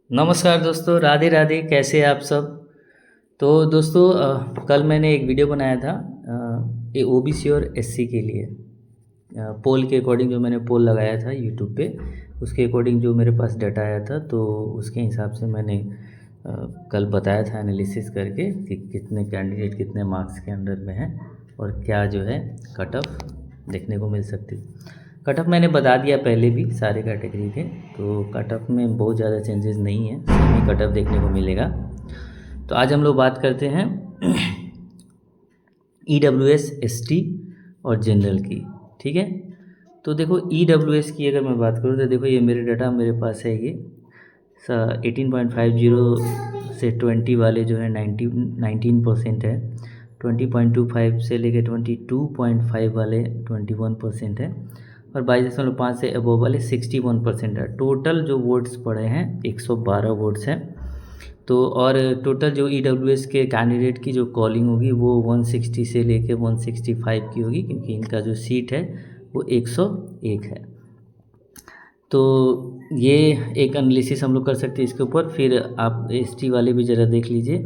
नमस्कार दोस्तों, राधे राधे। कैसे हैं आप सब। तो दोस्तों कल मैंने एक वीडियो बनाया था ये ओबीसी और एससी के लिए पोल के अकॉर्डिंग। जो मैंने पोल लगाया था यूट्यूब पे, उसके अकॉर्डिंग जो मेरे पास डाटा आया था, तो उसके हिसाब से मैंने कल बताया था एनालिसिस करके कि कितने कैंडिडेट कितने मार्क्स के अंडर में हैं और क्या जो है कट ऑफ देखने को मिल सकती। कट ऑफ मैंने बता दिया पहले भी सारे कैटेगरी के, तो कट ऑफ में बहुत ज़्यादा चेंजेस नहीं है, सेम कट ऑफ देखने को मिलेगा। तो आज हम लोग बात करते हैं ईडब्ल्यूएस, एसटी और जनरल की। ठीक है, तो देखो ईडब्ल्यूएस की अगर मैं बात करूँ तो देखो ये मेरे डाटा मेरे पास है। ये 18.50 से 20 वाले जो है 19% है। 20.25 से लेके 22.5 वाले 21% है और 22.5 से अबव वाले 61% है। टोटल जो वोट्स पड़े हैं 112 वोट्स हैं। तो और टोटल जो ईडब्ल्यूएस के कैंडिडेट की जो कॉलिंग होगी वो 160 से लेके 165 की होगी, क्योंकि इनका जो सीट है वो 101 है। तो ये एक एनालिसिस हम लोग कर सकते हैं इसके ऊपर। फिर आप एसटी वाले भी ज़रा देख लीजिए,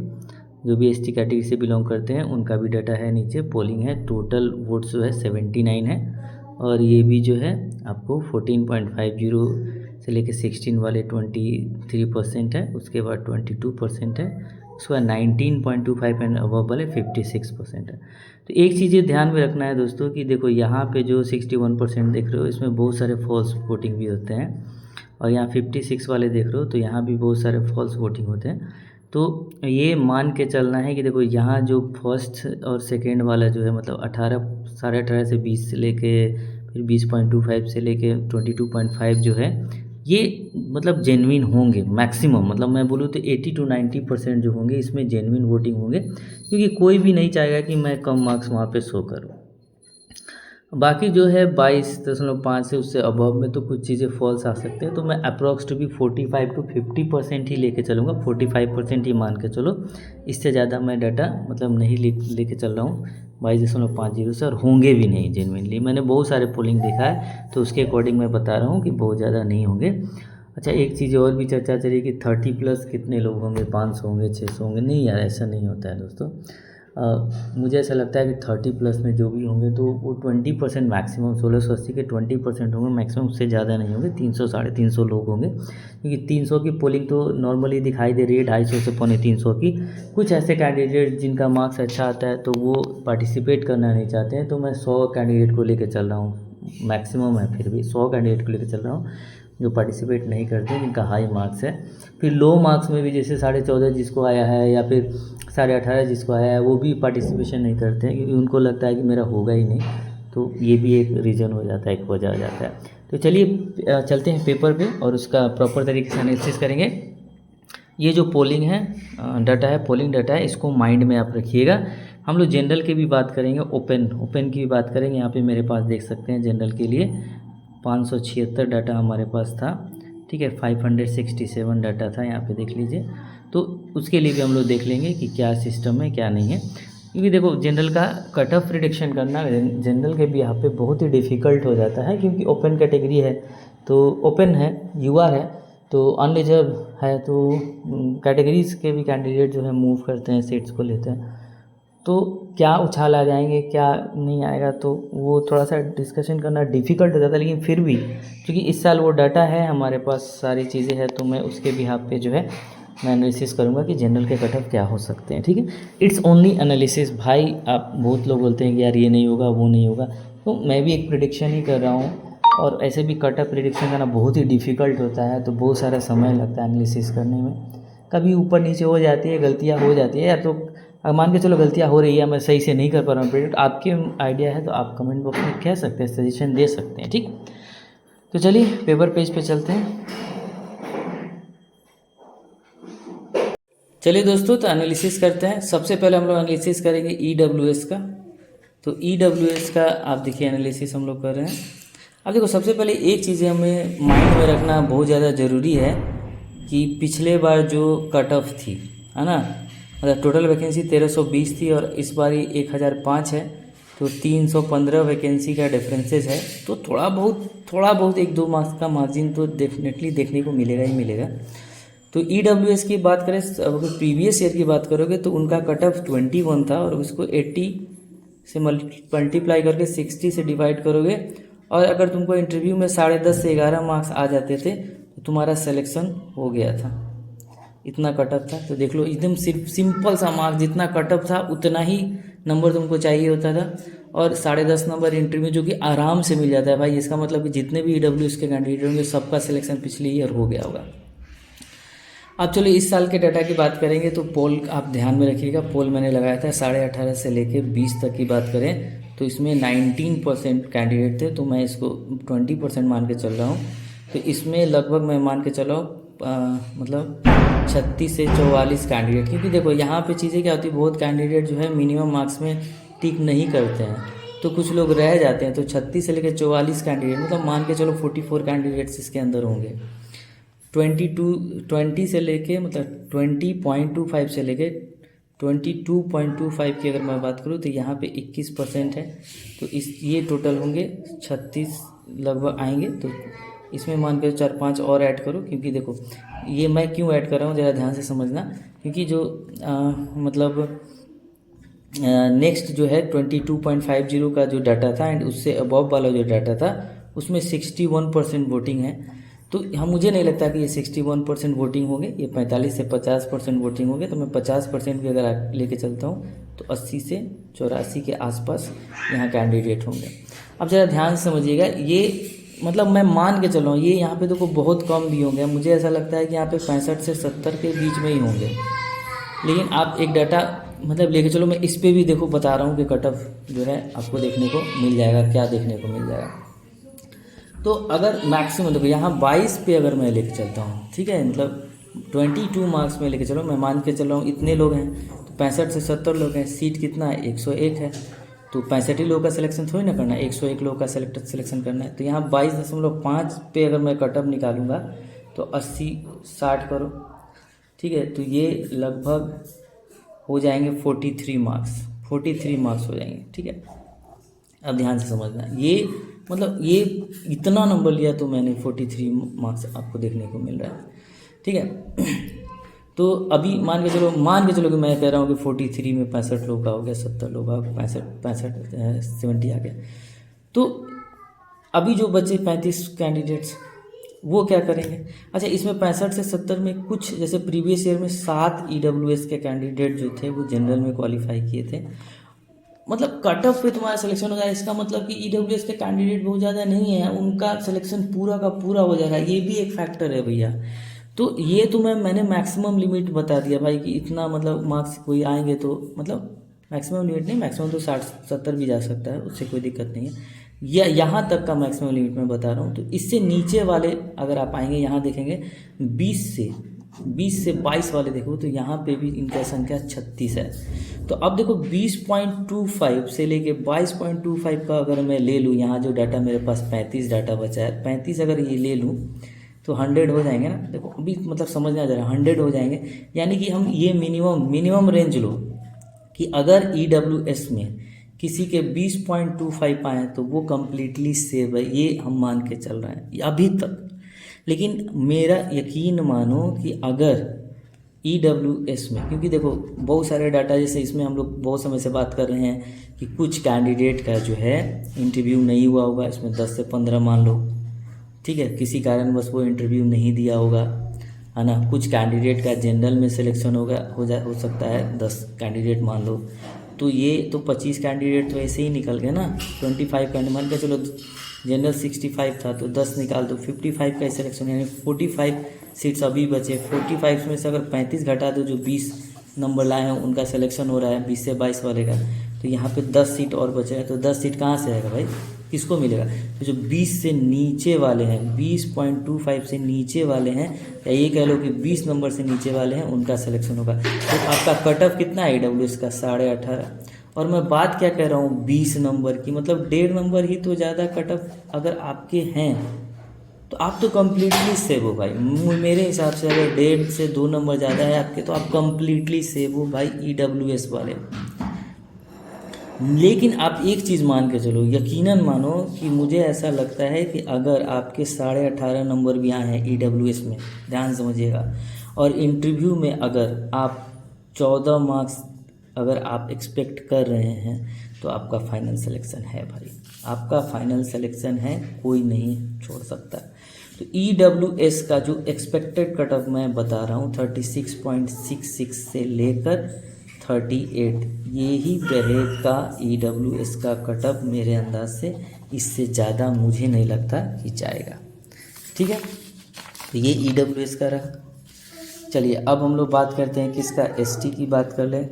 जो भी एसटी कैटेगरी से बिलोंग करते हैं उनका भी डाटा है, नीचे पोलिंग है। टोटल वोट्स जो है 79 है और ये भी जो है आपको 14.50 से लेके 16 वाले 23% है, उसके बाद 22% है, उसके बाद 19.25 एंड अबव वाले 56% है। तो एक चीज़ ये ध्यान में रखना है दोस्तों कि देखो यहाँ पे जो 61% देख रहे हो इसमें बहुत सारे फॉल्स वोटिंग भी होते हैं, और यहाँ 56 वाले देख रहे हो तो यहाँ भी बहुत सारे फॉल्स वोटिंग होते हैं। तो ये मान के चलना है कि देखो यहाँ जो फर्स्ट और सेकेंड वाला जो है मतलब 18 से 20 से लेके फिर 20.25 से लेके 22.5 जो है ये मतलब जेन्युइन होंगे मैक्सिमम। मतलब मैं बोलूँ तो 80 to 90% जो होंगे इसमें जेन्युइन वोटिंग होंगे, क्योंकि कोई भी नहीं चाहेगा कि मैं कम मार्क्स वहाँ पे शो करूँ। बाकी जो है 22.5 से उससे अबव में तो कुछ चीज़ें फॉल्स आ सकते हैं, तो मैं अप्रॉक्स भी 45 to 50% ही लेके चलूँगा। 45% ही मान के चलो, इससे ज़्यादा मैं डाटा मतलब नहीं लेके चल रहा हूँ 22.50 से, और होंगे भी नहीं जेन्युइनली। मैंने बहुत सारे पोलिंग देखा है तो उसके अकॉर्डिंग मैं बता रहा हूँ कि बहुत ज़्यादा नहीं होंगे। अच्छा, एक चीज़ और भी चर्चा चली कि 30+ कितने लोग होंगे, 500 होंगे, 600 होंगे। नहीं यार, ऐसा नहीं होता है दोस्तों। मुझे ऐसा लगता है कि 30+ में जो भी होंगे तो वो 20% मैक्सिमम, 1680 के 20% होंगे मैक्सिमम, उससे ज़्यादा नहीं होंगे। 300 350 लोग होंगे, क्योंकि 300 की पोलिंग तो नॉर्मली दिखाई दे रही है 250 से 350 की। कुछ ऐसे कैंडिडेट जिनका मार्क्स अच्छा आता है तो वो पार्टिसिपेट करना नहीं चाहते हैं, तो मैं 100 कैंडिडेट को लेकर चल रहा हूँ, मैक्सिमम है फिर भी 100 कैंडिडेट को लेकर चल रहा हूँ जो पार्टिसिपेट नहीं करते हैं, जिनका हाई मार्क्स है। फिर लो मार्क्स में भी जैसे 14.5 जिसको आया है या फिर 18.5 जिसको आया है वो भी पार्टिसिपेशन नहीं करते हैं, क्योंकि उनको लगता है कि मेरा होगा ही नहीं। तो ये भी एक रीज़न हो जाता है, एक वजह हो जाता है। तो चलिए चलते हैं पेपर पे और उसका प्रॉपर तरीके से एनालिसिस करेंगे। ये जो पोलिंग है डाटा है, पोलिंग डाटा है, इसको माइंड में आप रखिएगा। हम लोग जनरल की भी बात करेंगे, ओपन की भी बात करेंगे। यहाँ पे मेरे पास देख सकते हैं जनरल के लिए 576 डाटा हमारे पास था। ठीक है, 567 डाटा था, यहाँ पे देख लीजिए। तो उसके लिए भी हम लोग देख लेंगे कि क्या सिस्टम है क्या नहीं है, क्योंकि देखो जनरल का कट ऑफ प्रिडिक्शन करना जनरल के भी यहाँ पे बहुत ही डिफ़िकल्ट हो जाता है, क्योंकि ओपन कैटेगरी है, तो ओपन है, यूआर है, तो अनरिजर्व है, तो कैटेगरीज के भी कैंडिडेट जो है मूव करते हैं, सीट्स को लेते हैं। तो क्या उछाल आ जाएंगे क्या नहीं आएगा, तो वो थोड़ा सा डिस्कशन करना डिफ़िकल्ट हो जाता है। लेकिन फिर भी क्योंकि इस साल वो डाटा है हमारे पास, सारी चीज़ें हैं, तो मैं उसके बिहाफ पे जो है मैं एनालिसिस करूँगा कि जनरल के कट ऑफ क्या हो सकते हैं। ठीक है, इट्स ओनली एनालिसिस भाई। आप बहुत लोग बोलते हैं कि यार ये नहीं होगा वो नहीं होगा, तो मैं भी एक प्रिडिक्शन ही कर रहा हूँ, और ऐसे भी कट ऑफ प्रिडिक्शन करना बहुत ही डिफ़िकल्ट होता है, तो बहुत सारा समय लगता है एनालिसिस करने में। कभी ऊपर नीचे हो जाती है, गलतियाँ हो जाती है यार, तो अब मान के चलो गलतियाँ हो रही है, मैं सही से नहीं कर पा रहा हूँ प्रेडिक्ट, आपके आइडिया है तो आप कमेंट बॉक्स में कह सकते हैं, सजेशन दे सकते हैं। ठीक, तो चलिए पेपर पेज पे चलते हैं। चलिए दोस्तों, तो एनालिसिस करते हैं। सबसे पहले हम लोग एनालिसिस करेंगे ईडब्ल्यूएस का। तो ईडब्ल्यूएस का आप देखिए एनालिसिस हम लोग कर रहे हैं। अब देखो सबसे पहले एक चीज़ हमें माइंड में रखना बहुत ज़्यादा ज़रूरी है कि पिछले बार जो कट ऑफ थी, है ना, मतलब टोटल वैकेंसी 1320 थी और इस बार 1005 है, तो 315 वैकेंसी का डिफरेंसेस है। तो थोड़ा बहुत 1-2 मार्क्स का मार्जिन तो डेफिनेटली देखने को मिलेगा ही मिलेगा। तो EWS की बात करें, अगर प्रीवियस ईयर की बात करोगे तो उनका कट ऑफ 21 था और उसको 80 से मल्टीप्लाई करके 60 से डिवाइड करोगे, और अगर तुमको इंटरव्यू में 10.5 से 11 मार्क्स आ जाते थे तो तुम्हारा सिलेक्शन हो गया था। इतना कट ऑफ था। तो देख लो, एकदम सिर्फ सिंपल सा मार्क्स, जितना कट ऑफ था उतना ही नंबर तुमको चाहिए होता था, और 10.5 नंबर इंटरव्यू जो कि आराम से मिल जाता है भाई। इसका मतलब कि जितने भी EWS के कैंडिडेट होंगे सबका सिलेक्शन पिछले ईयर हो गया होगा। अब चलो इस साल के डाटा की बात करेंगे तो पोल आप ध्यान में रखिएगा। पोल मैंने लगाया था 18.5 से लेके 20 तक की बात करें तो इसमें 19% कैंडिडेट थे, तो मैं इसको 20% मान के चल रहा हूँ। तो इसमें लगभग मैं मान के चला मतलब 36 से 44 कैंडिडेट, क्योंकि देखो यहाँ पे चीज़ें क्या होती है, बहुत कैंडिडेट जो है मिनिमम मार्क्स में टिक नहीं करते हैं, तो कुछ लोग रह जाते हैं। तो 36 से लेकर 44 कैंडिडेट, मतलब मान के चलो 44 कैंडिडेट्स इसके अंदर होंगे। 20 से लेके मतलब 20.25 से लेके 22.25 की अगर मैं बात करूँ तो यहाँ पे 21% है। तो ये टोटल होंगे 36 लगभग आएंगे। तो इसमें मान के 4-5 और ऐड करो, क्योंकि देखो ये मैं क्यों ऐड कर रहा हूँ ज़रा ध्यान से समझना, क्योंकि जो मतलब नेक्स्ट जो है 22.50 का जो डाटा था एंड उससे अबव वाला जो डाटा था उसमें 61% वोटिंग है। तो हम मुझे नहीं लगता कि ये 61% वोटिंग होंगे, ये 45 से 50% वोटिंग होंगे। तो मैं 50% भी अगर लेके चलता हूँ तो 80 से 84 के आसपास यहाँ कैंडिडेट होंगे। अब ज़रा ध्यान से समझिएगा, ये मतलब मैं मान के चल रहा हूँ, ये यहाँ पे देखो बहुत कम भी होंगे। मुझे ऐसा लगता है कि यहाँ पे 65 से 70 के बीच में ही होंगे। लेकिन आप एक डाटा मतलब लेके चलो, मैं इस पे भी देखो बता रहा हूँ कि कट ऑफ जो है आपको देखने को मिल जाएगा, क्या देखने को मिल जाएगा। तो अगर मैक्सिमम देखो यहाँ 22 पे अगर मैं लेके चलता हूँ, ठीक है, मतलब 22 मार्क्स में लेके चलो, मैं मान के चल रहा हूँ इतने लोग हैं तो 65 से 70 लोग हैं, सीट कितना है 101 है, तो 65 ही लोग का सिलेक्शन थोड़ी ना करना है, 101 लोग का सिलेक्शन करना है। तो यहाँ 22.5 पे अगर मैं कट ऑफ निकालूंगा तो 80-60 करो, ठीक है, तो ये लगभग हो जाएंगे 43 मार्क्स हो जाएंगे, ठीक है। अब ध्यान से समझना, ये मतलब ये इतना नंबर लिया तो मैंने 43 मार्क्स आपको देखने को मिल रहा है, ठीक है। तो अभी मान के चलो कि मैं कह रहा हूँ कि 43 में 65 लोग का हो गया, 70 लोग का 70 आ गया। तो अभी जो बचे 35 कैंडिडेट्स वो क्या करेंगे? अच्छा, इसमें 65 से 70 में कुछ जैसे प्रीवियस ईयर में 7 EWS के कैंडिडेट जो थे वो जनरल में क्वालिफाई किए थे, मतलब कट ऑफ पे तुम्हारा सिलेक्शन हो जाएगा। इसका मतलब कि EWS के कैंडिडेट बहुत ज़्यादा नहीं है, उनका सिलेक्शन पूरा का पूरा हो जाएगा, ये भी एक फैक्टर है भैया। तो ये तो मैंने मैक्सिमम लिमिट बता दिया भाई कि इतना मतलब मार्क्स कोई आएंगे तो मतलब मैक्सिमम लिमिट नहीं, मैक्सिमम तो 60-70 भी जा सकता है, उससे कोई दिक्कत नहीं है। या यहाँ तक का मैक्सिमम लिमिट मैं बता रहा हूँ। तो इससे नीचे वाले अगर आप आएंगे, यहाँ देखेंगे 20 से 22 वाले देखो तो यहाँ पे भी इनका संख्या 36 है। तो अब देखो 20.25 से लेके 22.25 का अगर मैं ले लूँ, यहाँ जो डाटा मेरे पास 35 डाटा बचा है, 35 अगर ये ले लूँ तो 100 हो जाएंगे ना। देखो अभी मतलब समझना जरा, 100 हो जाएंगे, यानी कि हम ये मिनिमम रेंज लो कि अगर EWS में किसी के 20.25 आए तो वो कम्प्लीटली सेव है, ये हम मान के चल रहे हैं अभी तक। लेकिन मेरा यकीन मानो कि अगर EWS में, क्योंकि देखो बहुत सारे डाटा जैसे इसमें हम लोग बहुत समय से बात कर रहे हैं कि कुछ कैंडिडेट का जो है इंटरव्यू नहीं हुआ होगा, इसमें 10 से 15 मान लो, ठीक है, किसी कारण बस वो इंटरव्यू नहीं दिया होगा, है ना। कुछ कैंडिडेट का जनरल में सिलेक्शन हो सकता है, 10 कैंडिडेट मान लो, तो ये तो 25 कैंडिडेट तो ऐसे ही निकल गए ना। 25 कैंडिडेट मान के चलो, जनरल 65 था तो 10 निकाल दो, 55 का सिलेक्शन, यानी 45 सीट्स अभी बचे। 45 में से अगर 35 घटा दो, जो 20 नंबर लाए हैं उनका सिलेक्शन हो रहा है 20 से 22 वाले का, तो यहाँ पे 10 सीट और बचे हैं। तो 10 सीट कहाँ से आएगा भाई, किसको मिलेगा? तो जो 20 से नीचे वाले हैं, 20.25 से नीचे वाले हैं, या ये कह लो कि 20 नंबर से नीचे वाले हैं, उनका सिलेक्शन होगा। तो आपका कट ऑफ कितना है EWS का? 18.5। और मैं बात क्या कह रहा हूँ, 20 नंबर की, मतलब 1.5 नंबर ही तो ज़्यादा कट ऑफ अगर आपके हैं तो आप तो कम्प्लीटली सेव हो भाई। मेरे हिसाब से अगर 1.5 से 2 नंबर ज़्यादा है आपके तो आप कम्प्लीटली सेव हो भाई EWS वाले। लेकिन आप एक चीज़ मान के चलो, यकीनन मानो कि मुझे ऐसा लगता है कि अगर आपके 18.5 नंबर भी आए हैं EWS में, ध्यान समझिएगा, और इंटरव्यू में अगर आप 14 मार्क्स अगर आप एक्सपेक्ट कर रहे हैं तो आपका फाइनल सिलेक्शन है भाई, आपका फाइनल सिलेक्शन है, कोई नहीं छोड़ सकता। तो EWS का जो एक्सपेक्टेड कट ऑफ मैं बता रहा हूँ 36.66 से लेकर 38, यही रहेगा EWS का कट ऑफ मेरे अंदाज से, इससे ज़्यादा मुझे नहीं लगता कि जाएगा। ठीक है, तो ये EWS का रहा। चलिए अब हम लोग बात करते हैं किसका, ST की बात कर लें।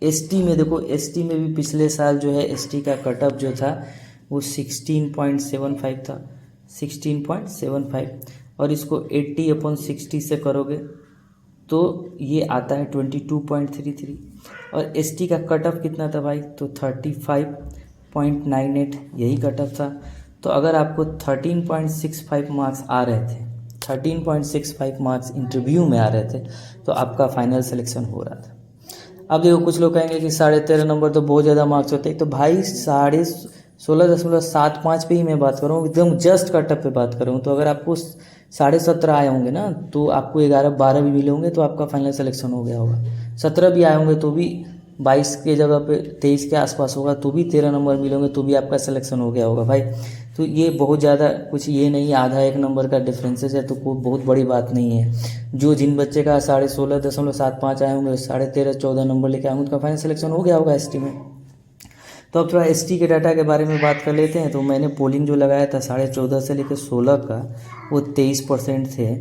ST में देखो, ST में भी पिछले साल जो है ST का कट ऑफ जो था वो 16.75 था, 16.75, और इसको 80/60 से करोगे तो ये आता है 22.33, और ST का कट ऑफ कितना था भाई, तो 35.98 यही कट ऑफ था। तो अगर आपको 13.65 मार्क्स आ रहे थे, 13.65 मार्क्स इंटरव्यू में आ रहे थे, तो आपका फाइनल सिलेक्शन हो रहा था। अब देखो कुछ लोग कहेंगे कि 13.5 नंबर तो बहुत ज़्यादा मार्क्स होते हैं, तो भाई 16.75 पे ही मैं बात कर रहा हूँ, एकदम जस्ट कट ऑफ पे बात कर रहा हूँ। तो अगर आपको 17.5 आए होंगे ना, तो आपको 11-12 भी मिले होंगे तो आपका फाइनल सिलेक्शन हो गया होगा। 17 भी आए होंगे तो भी 22 के जगह पे 23 के आसपास होगा तो भी 13 नंबर मिले होंगे तो भी आपका सिलेक्शन हो गया होगा भाई। तो ये बहुत ज़्यादा कुछ ये नहीं, आधा 1 नंबर का डिफरेंसेस है, तो कोई बहुत बड़ी बात नहीं है। जो जिन बच्चे का 16.75 आए होंगे, 13.5-14 नंबर लेके आए होंगे, उनका फाइनल सिलेक्शन हो गया होगा ST में। तो अब थोड़ा ST के डाटा के बारे में बात कर लेते हैं। तो मैंने पोलिंग जो लगाया था 14.5 से लेकर 16 का, वो 23% थे,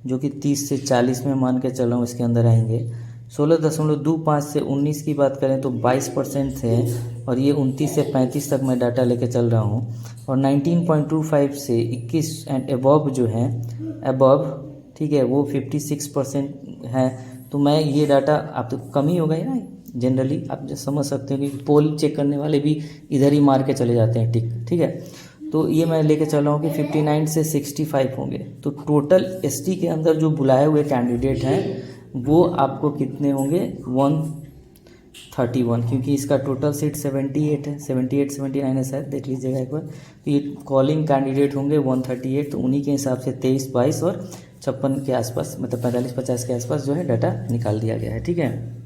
जो कि 30 से 40 में मान के चल रहा हूँ इसके अंदर आएंगे। 16.25 से 19 की बात करें तो 22% थे, और ये 29 से 35 तक मैं डाटा लेके चल रहा हूँ। और 19.25 से 21 एंड अबव जो है, अबव, ठीक है, वो 56% है। तो मैं ये डाटा, आप तो कम ही होगा ही ना, जनरली आप जो समझ सकते हो कि पोल चेक करने वाले भी इधर ही मार के चले जाते हैं, ठीक है। तो ये मैं लेके चल रहा हूँ कि 59 से 65 होंगे। तो टोटल ST के अंदर जो बुलाए हुए कैंडिडेट हैं वो आपको कितने होंगे, 131, क्योंकि इसका टोटल सीट 78 है, 78-79 है शायद, देख लीजिएगा एक बार। तो ये कॉलिंग कैंडिडेट होंगे 138, तो उन्हीं के हिसाब से 23, 22 और 56 के आसपास, मतलब 45-50 के आसपास जो है डाटा निकाल दिया गया है। ठीक है,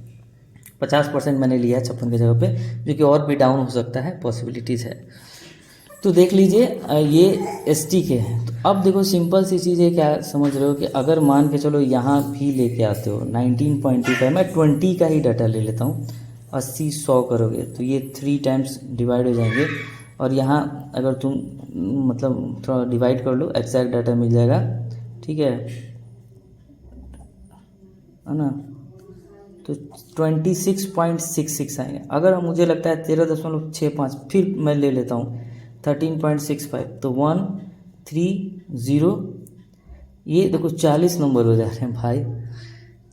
50% मैंने लिया है 56 की जगह पे, जो कि और भी डाउन हो सकता है, पॉसिबिलिटीज़ है। तो देख लीजिए ये ST के हैं। तो अब देखो सिंपल सी चीज़ है, क्या समझ रहे हो कि अगर मान के चलो यहाँ भी लेके आते हो 19.25, मैं 20 का ही डाटा ले लेता हूँ, 80-100 करोगे तो ये 3 टाइम्स डिवाइड हो जाएंगे। और यहाँ अगर तुम मतलब थोड़ा डिवाइड कर लो, एग्जैक्ट डाटा मिल जाएगा, ठीक है ना। तो 26.66 आएंगे। अगर मुझे लगता है 13.65, फिर मैं ले लेता हूँ 13.65, तो 130, ये देखो 40 नंबर हो जा रहे हैं भाई,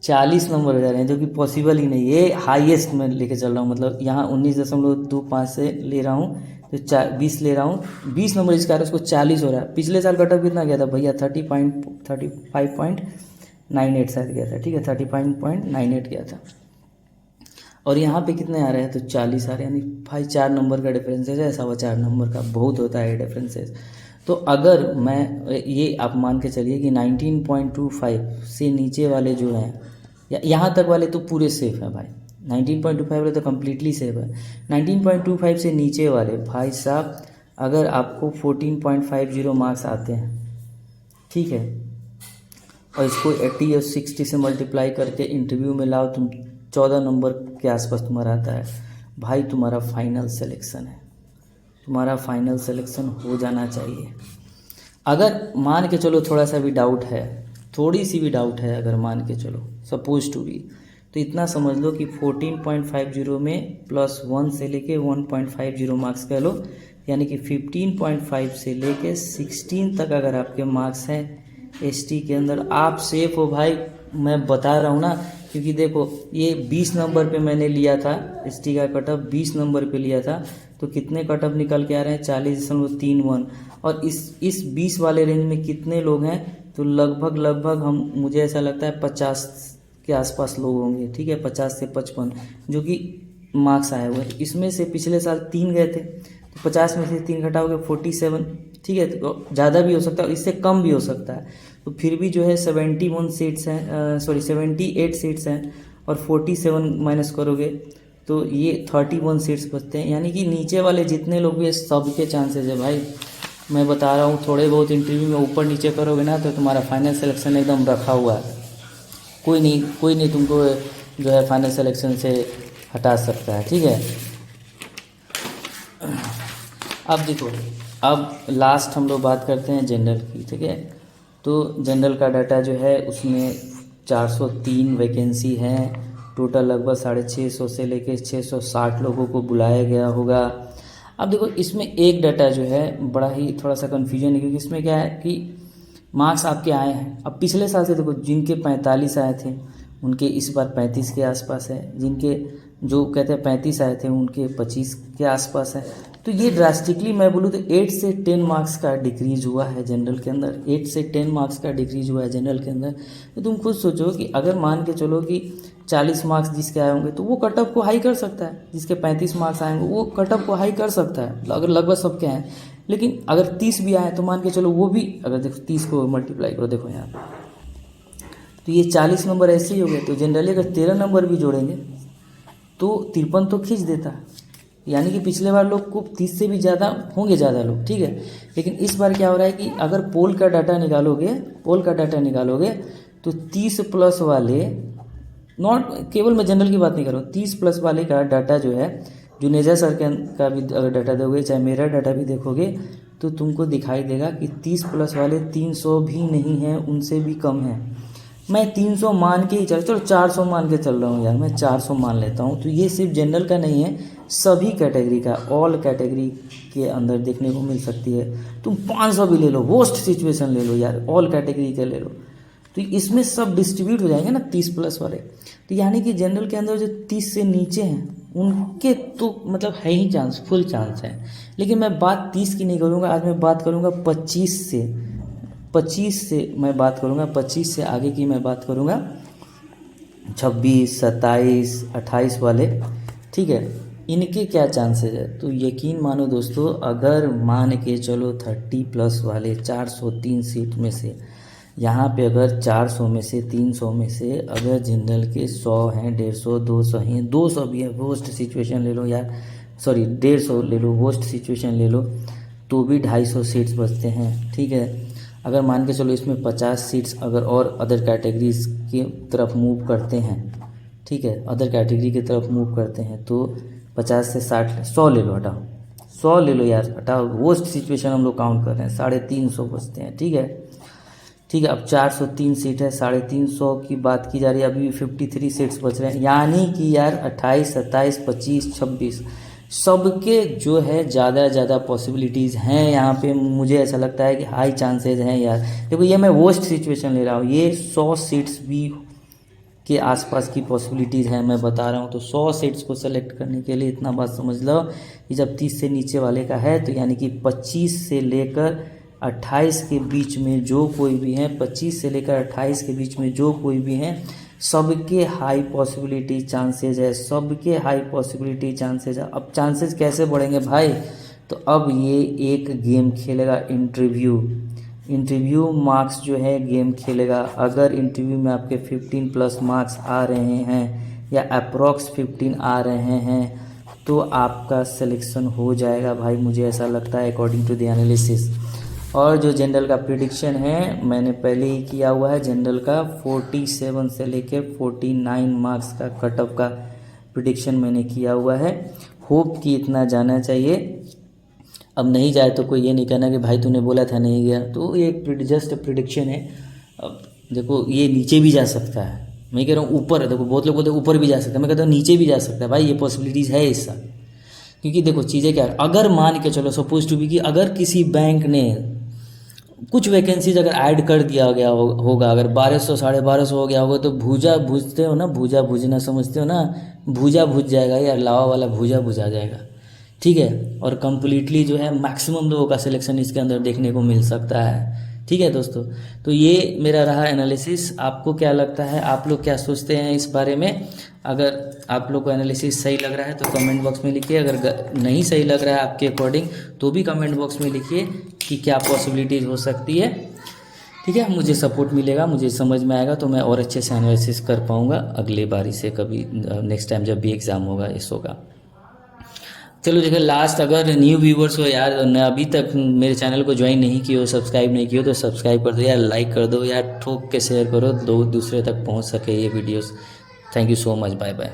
40 नंबर हो जा रहे हैं, जो कि पॉसिबल ही नहीं। ये हाईएस्ट मैं लेके चल रहा हूँ, मतलब यहाँ 19.25 से ले रहा हूँ, तो 20 ले रहा हूँ, 20 नंबर इसका है, उसको 40 हो रहा है। पिछले साल कट ऑफ कितना गया था भैया, 35.98 शायद गया था, ठीक है, 35.98 गया था। और यहाँ पे कितने आ रहे हैं, तो 40 आ रहे हैं, यानी भाई 4 नंबर का डिफरेंसेज है, 4.25 नंबर का बहुत होता है डिफरेंसेज। तो अगर मैं ये आप मान के चलिए कि 19.25 से नीचे वाले जो हैं, यहाँ तक वाले तो पूरे सेफ हैं भाई, 19.25 वाले तो कम्प्लीटली सेफ है। 19.25 से नीचे वाले भाई साहब, अगर आपको 14.50 मार्क्स आते हैं, ठीक है, और इसको 80 और 60 से मल्टीप्लाई करके इंटरव्यू में लाओ, तुम 14 नंबर के आसपास तुम्हारा आता है भाई, तुम्हारा फाइनल सिलेक्शन है, तुम्हारा फाइनल सिलेक्शन हो जाना चाहिए। अगर मान के चलो थोड़ा सा भी डाउट है, थोड़ी सी भी डाउट है, अगर मान के चलो सपोज टू बी, तो इतना समझ लो कि 14.50 में +1 से लेके 1.50 मार्क्स कह लो, यानी कि 15.5 से लेके 16 तक अगर आपके मार्क्स हैं ST के अंदर, आप सेफ हो भाई। मैं बता रहा हूँ ना, क्योंकि देखो ये 20 नंबर पे मैंने लिया था, ST का कट ऑफ 20 नंबर पे लिया था, तो कितने कट ऑफ निकल के आ रहे हैं, 40.31। और इस 20 वाले रेंज में कितने लोग हैं, तो लगभग मुझे ऐसा लगता है 50 के आसपास लोग होंगे, ठीक है, 50 से 55 जो कि मार्क्स आए हुए। इसमें से पिछले साल 3 गए थे, तो 50 में से 3 घटाओगे 47, ठीक है, तो ज़्यादा भी हो सकता है, इससे कम भी हो सकता है। तो तो फिर भी जो है 71 सीट्स हैं, सॉरी 78 सीट्स हैं, और 47 माइनस करोगे तो ये 31 सीट्स बचते हैं। यानी कि नीचे वाले जितने लोग भी है सबके चांसेस है भाई, मैं बता रहा हूँ। थोड़े बहुत इंटरव्यू में ऊपर नीचे करोगे ना तो तुम्हारा फाइनल सिलेक्शन एकदम रखा हुआ है, कोई नहीं तुमको जो है फाइनल सिलेक्शन से हटा सकता है, ठीक है। अब देखो, अब लास्ट हम लोग बात करते हैं जनरल की, ठीक है। तो जनरल का डाटा जो है उसमें 403 वैकेंसी हैं, टोटल लगभग 650 से लेकर 660 लोगों को बुलाया गया होगा। अब देखो इसमें एक डाटा जो है बड़ा ही थोड़ा सा कन्फ्यूजन है, क्योंकि इसमें क्या है कि मार्क्स आपके आए हैं। अब पिछले साल से देखो जिनके 45 आए थे उनके इस बार 35 के आसपास है, जिनके जो कहते हैं 35 आए थे उनके 25 के आसपास है। तो ये ड्रास्टिकली मैं बोलूँ तो 8 से 10 मार्क्स का डिक्रीज हुआ है जनरल के अंदर, 8 से 10 मार्क्स का डिक्रीज हुआ है जनरल के अंदर। तो तुम खुद सोचो कि अगर मान के चलो कि 40 मार्क्स जिसके आए होंगे तो वो कट ऑफ को हाई कर सकता है, जिसके 35 मार्क्स आएंगे वो कट ऑफ को हाई कर सकता है, अगर लगभग सबके आए। लेकिन अगर 30 भी आए तो मान के चलो वो भी, अगर देखो 30 को मल्टीप्लाई करो, देखो यहाँ तो ये 40 नंबर ऐसे ही हो गए। तो जनरली अगर 13 नंबर भी जोड़ेंगे तो 53 तो खींच देता है, यानी कि पिछले बार लोग को 30 से भी ज़्यादा होंगे, ज़्यादा लोग, ठीक है। लेकिन इस बार क्या हो रहा है कि अगर पोल का डाटा निकालोगे तो 30 प्लस वाले, नॉट केवल मैं जनरल की बात नहीं कर रहा हूँ, 30 प्लस वाले का डाटा जो है, जुनेजा सर का भी अगर डाटा दोगे चाहे मेरा डाटा भी देखोगे तो तुमको दिखाई देगा कि 30 प्लस वाले 300 भी नहीं हैं, उनसे भी कम है। मैं 300 मान के ही चलो 400 मान के चल रहा हूँ यार, मैं 400 मान लेता हूँ। तो ये सिर्फ जनरल का नहीं है, सभी कैटेगरी का, ऑल कैटेगरी के अंदर देखने को मिल सकती है। तुम 500 भी ले लो, वर्स्ट सिचुएशन ले लो यार, ऑल कैटेगरी के ले लो, तो इसमें सब डिस्ट्रीब्यूट हो जाएंगे ना 30 प्लस वाले। तो यानी कि जनरल के अंदर जो 30 से नीचे हैं उनके तो मतलब है ही चांस, फुल चांस है। लेकिन मैं बात 30 की नहीं करूँगा, आज मैं बात करूँगा 25 से मैं बात करूँगा, 25 से आगे की मैं बात करूँगा, 26, 27, 28 वाले, ठीक है। इनके क्या चांसेस है, तो यकीन मानो दोस्तों, अगर मान के चलो 30 प्लस वाले 403 सीट में से, यहाँ पे अगर 400 में से 300 में से अगर जनरल के 100 हैं, 150, 200 हैं, 200 भी है, वर्स्ट सिचुएशन ले लो यार, सॉरी 150 ले लो, वर्स्ट सिचुएशन ले लो, तो भी 250 सीट्स बचते हैं, ठीक है। अगर मान के चलो इसमें 50 सीट्स अगर और अदर कैटेगरीज की तरफ मूव करते हैं, ठीक है, अदर कैटेगरी की तरफ मूव करते हैं, तो 50 से 60, 100 ले लो, हटाओ 100 ले लो यार, हटाओ, वर्स्ट सिचुएशन हम लोग काउंट कर रहे हैं, 350 बचते हैं, ठीक है। अब 403 सीट है, 350 की बात की जा रही है, अभी 53 सीट्स बच रहे हैं, यानी कि यार 28, 27, 25, 26 सबके जो है ज़्यादा पॉसिबिलिटीज़ हैं यहाँ पे। मुझे ऐसा लगता है कि हाई चांसेस हैं यार। देखो ये मैं वर्स्ट सिचुएशन ले रहा हूँ, ये 100 सीट्स भी के आसपास की पॉसिबिलिटीज़ हैं, मैं बता रहा हूँ। तो 100 सीट्स को सेलेक्ट करने के लिए इतना बात समझ लो कि जब 30 से नीचे वाले का है तो यानी कि 25 से लेकर 28 के बीच में जो कोई भी हैं, 25 से लेकर 28 के बीच में जो कोई भी हैं, सबके हाई पॉसिबिलिटी चांसेस है, सबके हाई पॉसिबिलिटी चांसेस है। अब चांसेस कैसे बढ़ेंगे भाई, तो अब ये एक गेम खेलेगा, इंटरव्यू मार्क्स जो है गेम खेलेगा। अगर इंटरव्यू में आपके 15 प्लस मार्क्स आ रहे हैं या अप्रॉक्स 15 आ रहे हैं तो आपका सिलेक्शन हो जाएगा भाई, मुझे ऐसा लगता है अकॉर्डिंग टू द एनालिसिस। और जो जनरल का प्रिडिक्शन है मैंने पहले ही किया हुआ है, जनरल का 47 से लेकर 49 मार्क्स का कट ऑफ का प्रिडिक्शन मैंने किया हुआ है। होप कि इतना जाना चाहिए, अब नहीं जाए तो कोई ये नहीं कहना कि भाई तूने बोला था नहीं गया, तो ये जस्ट प्रिडिक्शन है। अब देखो ये नीचे भी जा सकता है, मैं कह रहा हूँ ऊपर, देखो बहुत लोग बोलते हैं ऊपर भी जा सकता है, मैं कहता हूँ नीचे भी जा सकता है भाई, ये पॉसिबिलिटीज़ है इसका। क्योंकि देखो चीज़ें क्या है, अगर मान के चलो सपोज टू बी कि अगर किसी बैंक ने कुछ वैकेंसीज अगर ऐड कर दिया गया होगा, अगर 1200 1250 हो गया होगा, तो भूजा भूजते हो ना, भूजा भूजना समझते हो ना, भूजा भूज जाएगा यार, लावा वाला भूजा भुजा जाएगा, ठीक है। और कम्प्लीटली जो है मैक्सिमम लोगों का सिलेक्शन इसके अंदर देखने को मिल सकता है, ठीक है दोस्तों। तो ये मेरा रहा एनालिसिस, आपको क्या लगता है, आप लोग क्या सोचते हैं इस बारे में? अगर आप लोग को एनालिसिस सही लग रहा है तो कमेंट बॉक्स में लिखिए, अगर नहीं सही लग रहा है आपके अकॉर्डिंग तो भी कमेंट बॉक्स में लिखिए कि क्या पॉसिबिलिटीज़ हो सकती है, ठीक ठीक है, मुझे सपोर्ट मिलेगा, मुझे समझ में आएगा तो मैं और अच्छे से एनालिसिस कर पाऊँगा अगली बारी से, कभी नेक्स्ट टाइम जब भी एग्ज़ाम होगा इसो का। चलो देखिए, लास्ट अगर न्यू व्यूवर्स हो यार, न अभी तक मेरे चैनल को ज्वाइन नहीं किए हो, सब्सक्राइब नहीं किए हो, तो सब्सक्राइब कर दो यार, लाइक कर दो यार, ठोक के शेयर करो, दो दूसरे तक पहुंच सके ये videos. Thank you so much, bye bye.